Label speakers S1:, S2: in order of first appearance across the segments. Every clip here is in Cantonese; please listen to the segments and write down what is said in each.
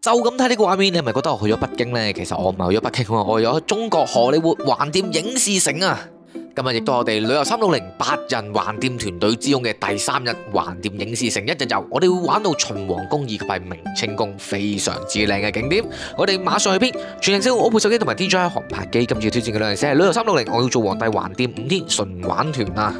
S1: 就咁睇呢個畫面，你係咪覺得我去咗北京呢？其實我唔係去咗北京喎，我去咗中國荷里活橫店影視城啊！今日亦都係我哋旅遊360 8人橫店團隊之中嘅第3日橫店影視城一日遊，我哋會玩到秦皇宮以及係明清宮，非常之靚嘅景點。我哋馬上去邊？全程使用我部手機同埋 DJI 航拍機。今次要挑戰嘅兩樣嘢係旅遊360，我要做皇帝橫店5天純玩團啊！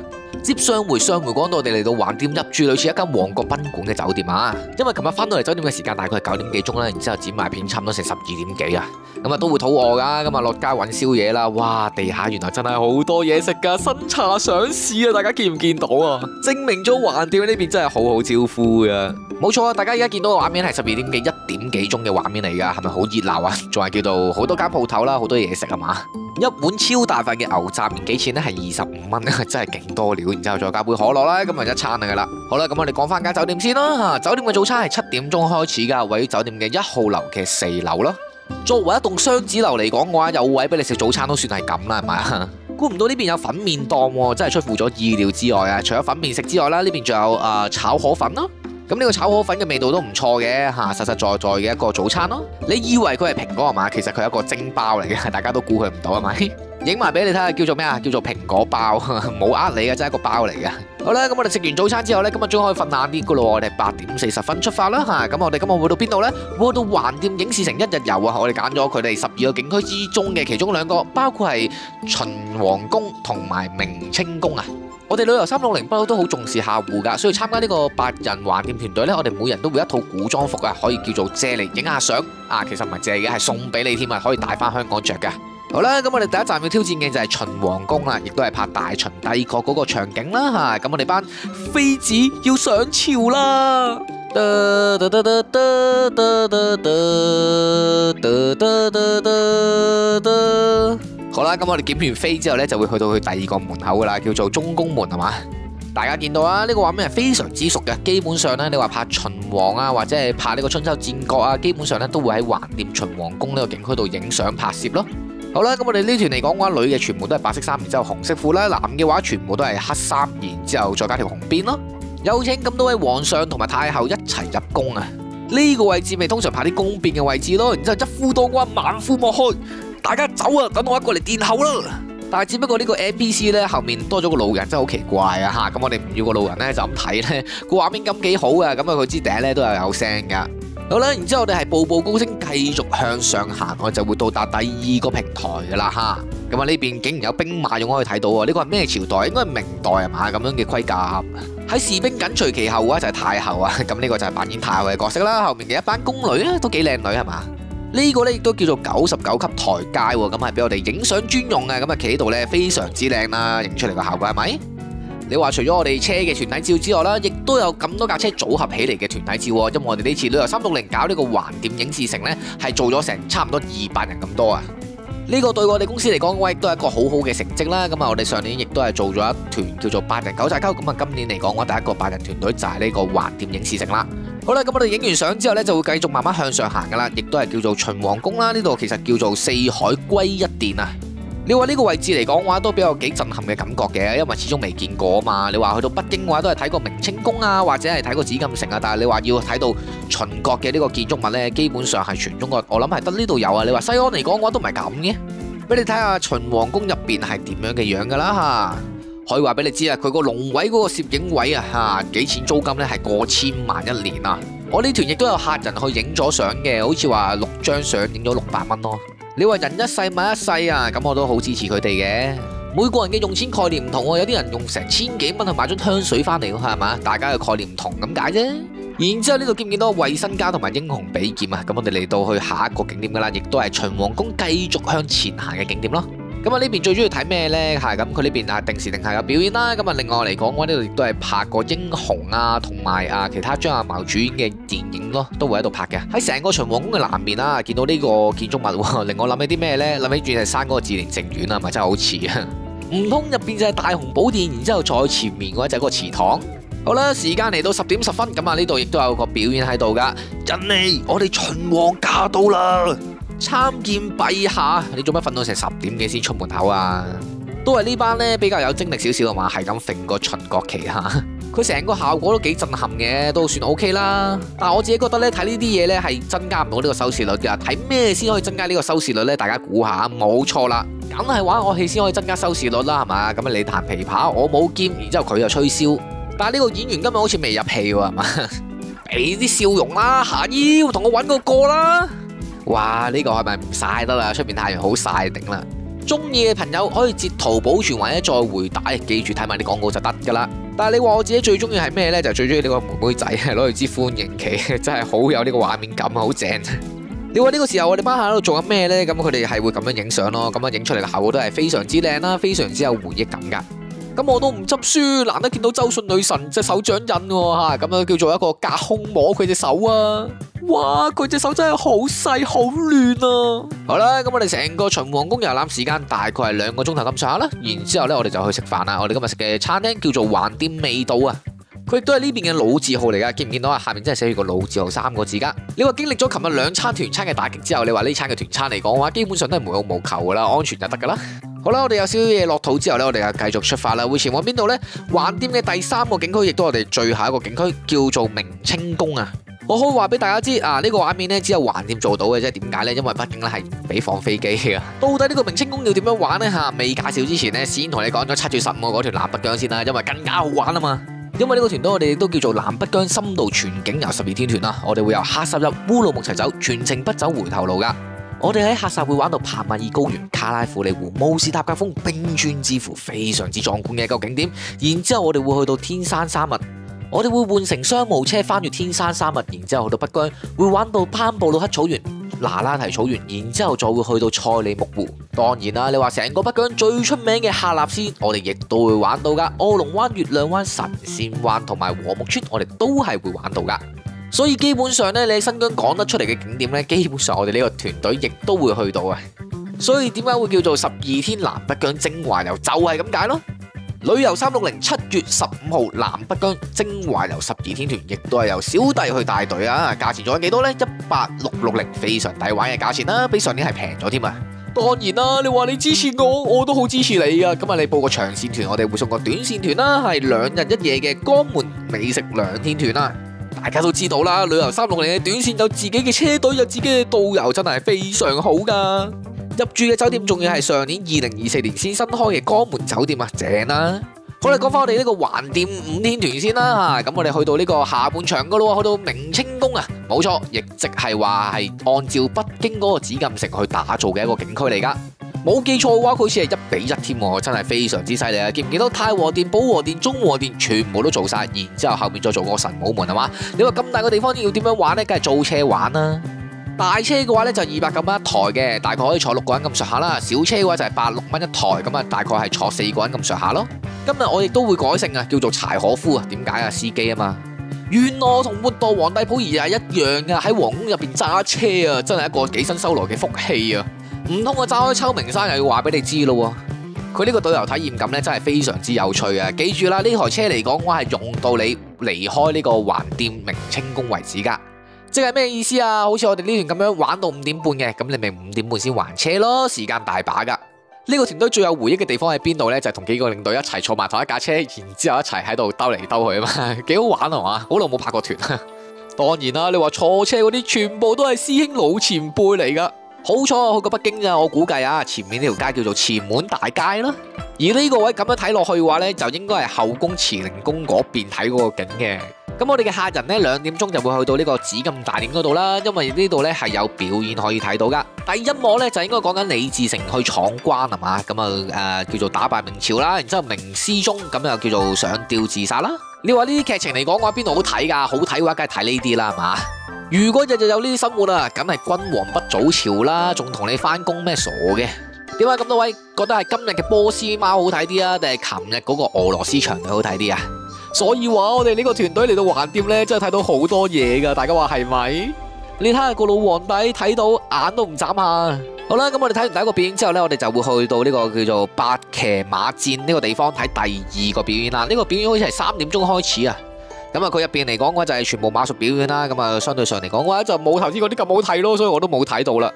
S1: 接上回講到我哋嚟到橫店入住類似一間皇國賓館嘅酒店啊，因為琴日翻到嚟酒店嘅時間大概係9點幾鐘啦，然之後剪埋片差唔多成12點幾啊，咁啊都會肚餓噶，咁啊落街揾宵夜啦，哇地下原來真係好多嘢食噶，新茶上市啊，大家見唔見到啊？證明咗橫店呢邊真係好好招呼噶，冇錯啊！大家而家見到嘅畫面係12點幾、1點幾鐘嘅畫面嚟噶，係咪好熱鬧啊？仲係叫做好多間鋪頭啦，好多嘢食啊嘛！一碗超大份嘅牛雜麵幾錢呢？係25蚊，真係勁多料。然之後再加杯可樂啦，咁啊一餐嚟噶啦。好啦，咁我哋講翻間酒店先啦。酒店嘅早餐係7點鐘開始噶，位於酒店嘅1號樓嘅4樓咯。作為一棟雙子樓嚟講嘅話，有位俾你食早餐都算係咁啦，係咪啊？估唔到呢邊有粉麵檔喎，真係出乎咗意料之外啊！除咗粉麵食之外啦，呢邊仲有炒河粉咯。咁呢個炒河粉嘅味道都唔錯嘅嚇，實實在在嘅一個早餐咯。你以為佢係蘋果係嘛？其實佢係一個蒸包嚟嘅，大家都估佢唔到係咪？影埋俾你睇下，叫做咩啊？叫做蘋果包，冇呃你嘅，真係一個包嚟嘅。好啦，咁我哋食完早餐之後呢，今日終可以瞓晏啲噶咯。我哋8點40分出發啦嚇。咁我哋今日會到邊度呢？會到橫店影視城一日遊啊！我哋揀咗佢哋12個景區之中嘅其中2個，包括係秦皇宮同埋明清宮啊。我哋旅遊360不嬲都好重視客戶㗎，所以參加呢個8人橫店團隊呢，我哋每人都會一套古裝服啊，可以叫做借嚟影下相啊。其實唔係借嘅，係送俾你添啊，可以帶翻香港着㗎。好啦，咁我哋第一站要挑戰嘅就係秦皇宮啦，亦都係拍大秦帝國嗰個場景啦嚇。咁我哋班妃子要上朝啦！好啦，咁我哋檢完飛之後呢，就會去到佢第2個門口噶啦，叫做中宮門係嘛？大家見到啊，呢個畫面係非常之熟嘅。基本上呢，你話拍秦王啊，或者係拍呢個春秋戰國啊，基本上呢都會喺橫店秦皇宮呢個景區度影相拍攝咯。好啦，咁我哋呢團嚟講嘅話，女嘅全部都係白色衫，然之後紅色褲啦；男嘅話全部都係黑衫，然之後再加條紅辮咯。有請咁多位皇上同埋太后一齊入宮啊！呢個位置咪通常拍啲宮殿嘅位置咯，然之後一夫當關，萬夫莫開。大家走啊！等我一個嚟殿後啦！但係只不過呢個 NPC 呢，後面多咗個路人，真係好奇怪啊嚇！咁我哋唔要個路人呢，就咁睇呢個畫面咁幾好啊！咁啊佢支笛呢都有聲噶。好啦，然之後我哋係步步高升，繼續向上行，我就會到達第2個平台噶啦嚇。咁啊呢邊竟然有兵馬俑可以睇到喎！呢個係咩朝代？應該係明代係嘛？咁樣嘅盔甲。喺士兵緊隨其後嘅話就係太后啊！咁呢個就係扮演太后嘅角色啦。後面嘅一班宮女呢，都幾靚女係嘛？呢個呢亦都叫做99級台階喎，咁係俾我哋影相專用嘅，咁啊企喺度呢，非常之靚啦，影出嚟個效果係咪？你話除咗我哋車嘅團體照之外啦，亦都有咁多架車組合起嚟嘅團體照喎，因為我哋呢次旅遊360搞呢個橫店影視城呢，係做咗成差唔多200人咁多啊！呢個對我哋公司嚟講嘅話，亦都係一個好好嘅成績啦。咁啊，我哋上年亦都係做咗一團叫做8人九寨溝，咁啊今年嚟講嘅話，第一個8人團隊就係呢個橫店影視城啦。好啦，咁我哋影完相之後呢，就會繼續慢慢向上行噶啦，亦都係叫做秦皇宮啦。呢度其實叫做四海歸一殿啊。你話呢個位置嚟講嘅話，都比較幾震撼嘅感覺嘅，因為始終未見過啊嘛。你話去到北京嘅話，都係睇過明清宮啊，或者係睇過紫禁城啊。但係你話要睇到秦國嘅呢個建築物呢，基本上係全中國，我諗係得呢度有啊。你話西安嚟講嘅話，都唔係咁嘅。俾你睇下秦皇宮入邊係點樣嘅樣噶啦吓。可以話俾你知啊，佢個龍位嗰個攝影位啊，嚇幾錢租金呢？係過千萬一年啊！我呢團亦都有客人去影咗相嘅，好似話6張相影咗600蚊咯。你話人一世物一世啊，咁我都好支持佢哋嘅。每個人嘅用錢概念唔同喎，有啲人用成1000幾蚊去買樽香水翻嚟，係嘛？大家嘅概念唔同咁解啫。然之後呢度見唔見到衛生間同埋英雄比劍啊？咁我哋嚟到去下一個景點噶啦，亦都係秦皇宮繼續向前行嘅景點咯。咁啊呢邊最中意睇咩呢？係咁佢呢邊啊定時定候有表演啦。咁啊另外嚟講，我呢度亦都係拍過英雄啊，同埋其他張藝謀主演嘅電影咯，都會喺度拍嘅。喺成個秦皇宮嘅南面啦，見到呢個建築物，令我諗起啲咩呢？諗起鑽石山嗰個志蓮淨苑啊，咪真係好似啊！唔通入邊就係大雄寶殿，然之後再前面嘅話就係個祠堂。好啦，時間嚟到10點10分，咁啊呢度亦都有個表演喺度噶。人嚟，我哋秦王駕到啦！參見陛下，你做乜瞓到成10點幾先出門口啊？都係呢班呢比較有精力少少啊嘛，係咁揈個秦國旗嚇。佢成個效果都幾震撼嘅，都算 OK 啦。但係我自己覺得咧，睇呢啲嘢咧係增加唔到呢個收視率㗎。睇咩先可以增加呢個收視率咧？大家估下，冇錯啦，梗係玩樂器先可以增加收視率啦，係嘛？咁你彈琵琶，我冇劍，然之後佢又吹簫，但係呢個演員今日好似未入戲喎，係嘛？俾啲笑容啦，下腰同我揾個歌啦。哇！呢個係咪唔晒得啦？出邊太陽好曬頂啦！中意嘅朋友可以截圖保存或者再回帶，記住睇埋啲廣告就得噶啦。但係你話我自己最中意係咩呢？就最中意呢個妹妹仔攞嚟支歡迎旗，真係好有呢個畫面感，好正。你話呢個時候我哋班下喺度做緊咩呢？咁佢哋係會咁樣影相咯，咁樣影出嚟嘅效果都係非常之靚啦，非常之有回憶感噶。咁我都唔執輸，難得見到周迅女神隻手掌印喎嚇，咁樣叫做一個隔空摸佢隻手啊！哇，佢隻手真係好細好嫩啊！好啦，咁我哋成個秦皇宮遊覽時間大概係2個鐘頭咁上下啦，然之後呢，我哋就去食飯啦。我哋今日食嘅餐廳叫做橫店味道啊，佢亦都係呢邊嘅老字號嚟噶，見唔見到啊？下面真係寫住個老字號3個字噶。你話經歷咗琴日2餐團餐嘅打擊之後，你話呢餐嘅團餐嚟講嘅話，基本上都係無欲無求噶啦，安全就得噶啦。好啦，我哋有少少嘢落肚之後呢，我哋就繼續出發啦。會前往邊度呢？橫店嘅第3個景區，亦都係我哋最後一個景區，叫做明清宮啊。我可以話俾大家知啊，呢個畫面呢，只有橫店做到嘅啫。點解呢？因為北京呢係唔俾放飛機嘅。到底呢個明清宮要點樣玩呢？嚇，未介紹之前呢，先同你講咗7月15號嗰條南北疆先啦，因為更加好玩啊嘛。因為呢個團隊我哋亦都叫做南北疆深度全景遊12天團啦。我哋會由喀什入烏魯木齊走，全程不走回頭路噶。我哋喺喀什會玩到帕米爾高原、卡拉庫里湖、慕士塔格峰、冰川之湖，非常之壯觀嘅一個景點。然之後我哋會去到天山沙漠，我哋會換乘商務車翻越天山沙漠，然之後去到北疆會玩到潘布魯克草原、那拉提草原，然之後再會去到賽里木湖。當然啦，你話成個北疆最出名嘅喀納斯，我哋亦都會玩到噶。臥龍灣、月亮灣、神仙灣同埋禾木村，我哋都係會玩到噶。所以基本上咧，你喺新疆講得出嚟嘅景點咧，基本上我哋呢個團隊亦都會去到啊。所以點解會叫做12天南北疆精華遊，就係咁解咯。旅遊360 7月15號南北疆精華遊12天團，亦都係由小弟去帶隊啊。價錢仲有幾多呢？18660，非常抵玩嘅價錢啦，比上年係平咗添啊。當然啦，你話你支持我，我都好支持你啊。今日你報個長線團，我哋會送個短線團啦，係2日1夜嘅江門美食2天團啦。大家都知道啦，旅遊360嘅短線有自己嘅車隊，有自己嘅導遊，真係非常好噶。入住嘅酒店仲要係上年2024年先新開嘅江門酒店啊，正啦。好啦，講翻我哋呢個橫店5天團先啦吓，咁我哋去到呢個下半場噶咯，去到明清宮啊，冇錯，亦即係話係按照北京嗰個紫禁城去打造嘅一個景區嚟噶。冇記錯嘅話，佢好似係1比1添喎，真係非常之犀利啊！見唔見到太和殿、保和殿、中和殿全部都做晒，然之後後面再做個神武門係嘛？你話咁大個地方要點樣玩呢？梗係租車玩啦。大車嘅話呢，就290蚊一台嘅，大概可以坐6個人咁上下啦。小車嘅話就係86蚊一台，咁啊大概係坐4個人咁上下咯。今日我亦都會改姓啊，叫做柴可夫啊。點解啊？司機啊嘛。原來我同末代皇帝溥儀係一樣噶，喺皇宮入邊揸車啊，真係一個幾新收來嘅福氣啊！唔通我揸開秋名山又要話俾你知咯？佢呢個導遊體驗感咧真係非常之有趣啊！記住啦，呢台車嚟講，我係用到你離開呢個橫店明清宮為止噶。即係咩意思啊？好似我哋呢團咁樣玩到5點半嘅，咁你咪5點半先還車咯，時間大把噶。呢個團隊最有回憶嘅地方喺邊度呢？就係同幾個領隊一齊坐埋同一架車，然之後一齊喺度兜嚟兜去啊嘛，幾好玩啊嘛！好耐冇拍過團。當然啦，你話坐車嗰啲全部都係師兄老前輩嚟噶。好彩我去過北京咋，我估計啊，前面呢條街叫做前門大街啦。而呢個位咁樣睇落去嘅話呢，就應該係後宮慈寧宮嗰邊睇嗰個景嘅。咁我哋嘅客人呢，2點鐘就會去到呢個紫禁大殿嗰度啦，因為呢度呢係有表演可以睇到噶。第一幕呢，就應該講緊李自成去闖關係嘛，咁啊叫做打敗明朝啦，然之後明思宗咁又叫做上吊自殺啦。你話呢啲劇情嚟講嘅話，邊度好睇噶？好睇嘅話，梗係睇呢啲啦，係嘛？如果日日有呢啲生活啊，梗係君王不早朝啦，仲同你翻工咩？傻嘅？點解咁多位覺得係今日嘅波斯貓好睇啲啊，定係琴日嗰個俄羅斯長腿好睇啲啊？所以話我哋呢個團隊嚟到橫店呢，真係睇到好多嘢噶，大家話係咪？你睇下個老皇帝睇到眼都唔眨下。好啦，咁我哋睇完第一個表演之後呢，我哋就會去到呢個叫做八騎馬戰呢個地方睇第2個表演啦。呢個表演好似係3點鐘開始啊。咁啊，佢入邊嚟講嘅話就係全部馬術表演啦。咁啊，相對上嚟講嘅話就冇頭先嗰啲咁好睇咯，所以我都冇睇到啦。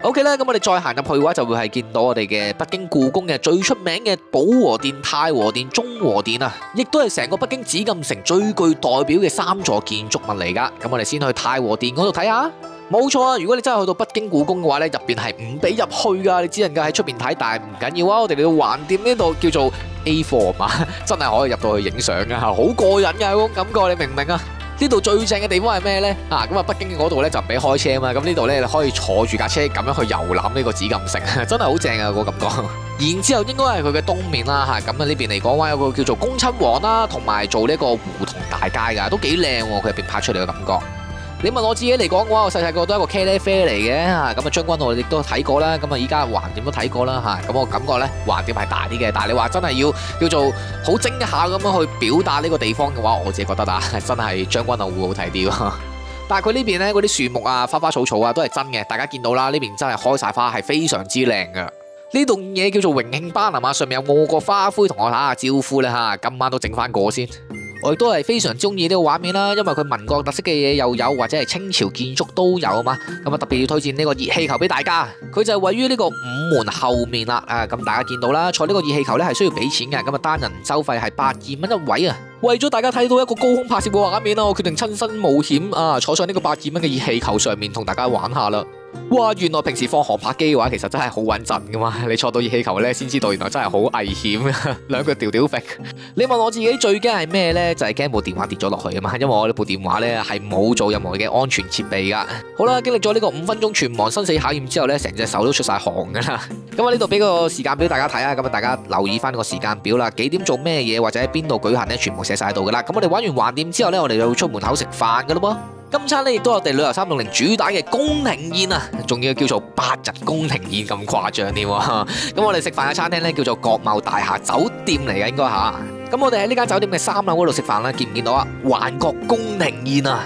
S1: OK 啦，咁我哋再行入去嘅話，就會係見到我哋嘅北京故宮嘅最出名嘅保和殿、太和殿、中和殿啊，亦都係成個北京紫禁城最具代表嘅3座建築物嚟噶。咁我哋先去太和殿嗰度睇下。冇錯啊，如果你真係去到北京故宮嘅話呢，入邊係唔俾入去噶，你只能夠喺出邊睇。但係唔緊要啊，我哋嚟到橫店呢度叫做 A4 嘛，真係可以入到去影相噶，好過癮噶嗰種感覺，你明唔明啊？呢度最正嘅地方係咩呢？咁啊，北京嗰度呢就唔俾開車啊嘛，咁呢度呢你可以坐住架車咁樣去遊覽呢個紫禁城，真係好正啊個感覺。然之後應該係佢嘅東面啦，咁啊呢邊嚟講話有個叫做恭親王啦，同埋做呢個胡同大街噶，都幾靚喎，佢入邊拍出嚟嘅感覺。你問我自己嚟講嘅話，我細細個都係一個茄喱啡嚟嘅嚇，咁啊將軍澳亦都睇過啦，咁啊依家橫店都睇過啦嚇，咁我感覺咧橫店係大啲嘅，但係你話真係要叫做好精一下咁樣去表達呢個地方嘅話，我自己覺得真係將軍澳會好睇啲咯。但係佢呢邊咧嗰啲樹木啊、花花草草啊都係真嘅，大家見到啦，呢邊真係開晒花，係非常之靚噶。呢棟嘢叫做榮慶班係嘛，上面有我個花灰同我打下招呼咧嚇，今晚都整翻個先。我亦都係非常中意呢個畫面啦，因為佢民國特色嘅嘢又有，或者係清朝建築都有啊嘛。咁啊特別要推薦呢個熱氣球俾大家，佢就係位於呢個午門後面啦。咁大家見到啦，坐呢個熱氣球咧係需要俾錢嘅，咁啊單人收費係82蚊一位啊。為咗大家睇到一個高空拍攝嘅畫面啦，我決定親身冒險坐上呢個82蚊嘅熱氣球上面同大家玩下啦。哇！原來平時放航拍機嘅話，其實真係好穩陣噶嘛。你坐到熱氣球咧，先知道原來真係好危險，兩腳吊吊揈。你問我自己最驚係咩呢？就係驚部電話跌咗落去啊嘛。因為我呢部電話咧係冇做任何嘅安全設備噶。好啦，經歷咗呢個5分鐘全網生死考驗之後咧，成隻手都出晒汗噶啦。咁啊呢度俾個時間表大家睇啊。咁啊大家留意翻個時間表啦，幾點做咩嘢或者喺邊度舉行呢，全部寫晒喺度噶啦。咁我哋玩完橫店之後呢，我哋就會出門口食飯噶咯噃。今餐呢亦都有我哋旅遊360主打嘅宮廷宴啊，仲要叫做8日宮廷宴咁誇張添喎。咁我哋食飯嘅餐廳呢，叫做國貿大廈酒店嚟嘅應該嚇。咁我哋喺呢間酒店嘅3樓嗰度食飯啦，見唔見到啊？環國宮廷宴啊，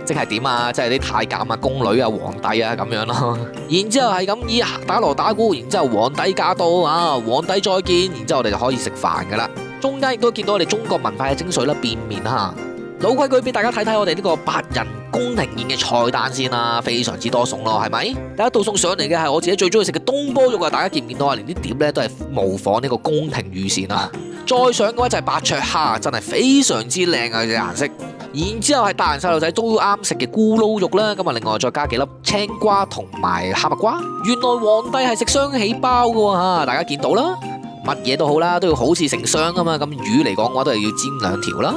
S1: 即係點啊？即係啲太監啊、宮女啊、皇帝啊咁樣咯。然之後係咁以打鑼打鼓，然之後皇帝駕到啊，皇帝再見，然之後我哋就可以食飯噶啦。中間亦都見到我哋中國文化嘅精髓啦，變面嚇。老規矩俾大家睇睇我哋呢個8人宮廷宴嘅菜單先啦，非常之多餸咯，係咪？第一道餸上嚟嘅係我自己最中意食嘅東坡肉啊！大家見唔見到啊？連啲碟咧都係模仿呢個宮廷御膳啊！再上嘅話就係白灼蝦，真係非常之靚啊隻顏色。然之後係大人細路仔都啱食嘅咕嚕肉啦，咁啊另外再加幾粒青瓜同埋哈密瓜。原來皇帝係食雙喜包嘅喎嚇，大家見到啦。乜嘢都好啦，都要好事成雙啊嘛。咁魚嚟講嘅話都係要煎2條啦。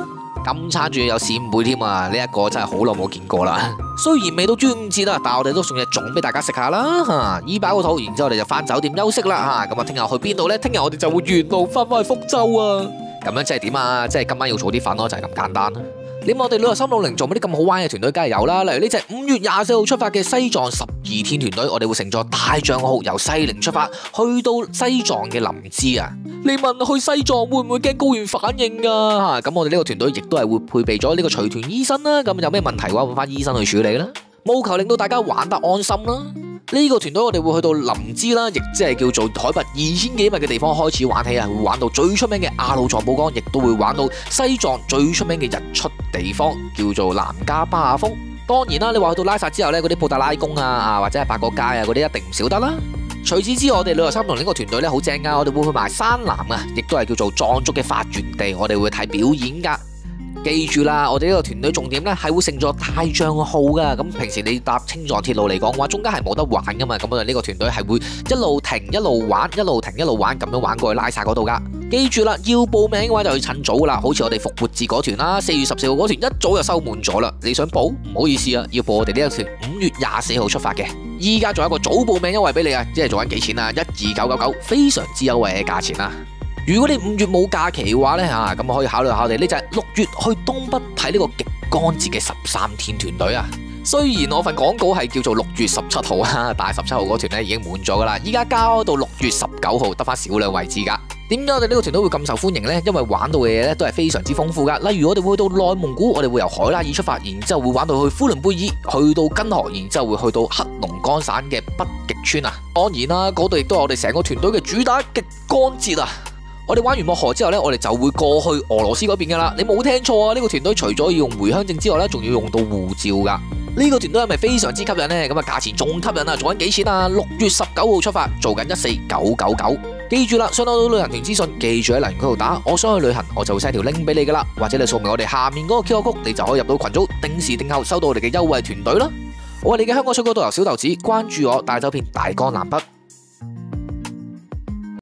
S1: 今餐仲要有扇貝添啊！呢一個真係好耐冇見過啦。雖然未到端午節啦，但係我哋都送隻粽俾大家食下啦。醫飽個肚，然之後我哋就翻酒店休息啦。咁啊，聽日去邊度呢？聽日我哋就會沿路翻返去福州啊。咁樣即係點啊？即係今晚要早啲瞓咯，就係咁簡單啦。你問我哋旅遊360做乜啲咁好玩嘅團隊，梗係有啦。例如呢隻5月24號出發嘅西藏12天團隊，我哋會乘坐大象號由西寧出發，去到西藏嘅林芝啊。你問去西藏會唔會驚高原反應啊？咁我哋呢個團隊亦都係會配備咗呢個隨團醫生啦。咁有咩問題嘅話，揾翻醫生去處理啦。務求令到大家玩得安心啦。呢個團隊我哋會去到林芝啦，亦即係叫做海拔2000幾米嘅地方開始玩起啊，會玩到最出名嘅阿魯藏布江，亦都會玩到西藏最出名嘅日出地方，叫做南迦巴雅峰。當然啦，你話去到拉薩之後呢，嗰啲布達拉宮啊，或者係八角街啊，嗰啲一定唔少得啦。除此之外，我哋旅遊360呢個團隊呢好正噶，我哋會去埋山南啊，亦都係叫做藏族嘅發源地，我哋會睇表演噶。記住啦，我哋呢個團隊重點呢係會乘坐大象號噶。咁平時你搭青藏鐵路嚟講嘅話，中間係冇得玩噶嘛。咁我哋呢個團隊係會一路停一路玩，一路停一路玩，咁樣玩過去拉薩嗰度噶。記住啦，要報名嘅話就要趁早啦。好似我哋復活節嗰團啦，4月14號嗰團一早就收滿咗啦。你想報？唔好意思啊，要報我哋呢一團5月24號出發嘅。依家仲有一個早報名優惠俾你啊，即係做緊幾錢啊？12999，非常之優惠嘅價錢啊！如果你5月冇假期嘅話呢，咁可以考慮下我哋呢就係6月去東北睇呢個極光節嘅13天團隊啊。雖然我份廣告係叫做6月17號啊，但係17號嗰團呢已經滿咗噶啦，依家加到6月19號，得翻少量位置噶。點解我哋呢個團隊會咁受歡迎呢？因為玩到嘅嘢咧都係非常之豐富噶。例如我哋會去到內蒙古，我哋會由海拉爾出發，然之後會玩到去呼倫貝爾，去到根河，然之後會去到黑龍江省嘅北極村啊。當然啦，嗰度亦都係我哋成個團隊嘅主打極光節啊。我哋玩完漠河之後呢，我哋就會過去俄羅斯嗰邊噶啦。你冇聽錯啊！呢個團隊除咗要用回鄉證之外呢，仲要用到護照噶。呢個團隊係咪非常之吸引呢？咁啊，價錢仲吸引啊！做緊幾錢啊？6月19號出發，做緊14999。記住啦，想攞到旅行團資訊，記住喺留言區度打我想去旅行，我就會 send 條 link 俾你噶啦，或者你掃描我哋下面嗰個 QR code，你就可以入到群組，定時定候收到我哋嘅優惠團隊啦。我係你嘅香港出國導遊小豆子，關注我，帶走片大江南北。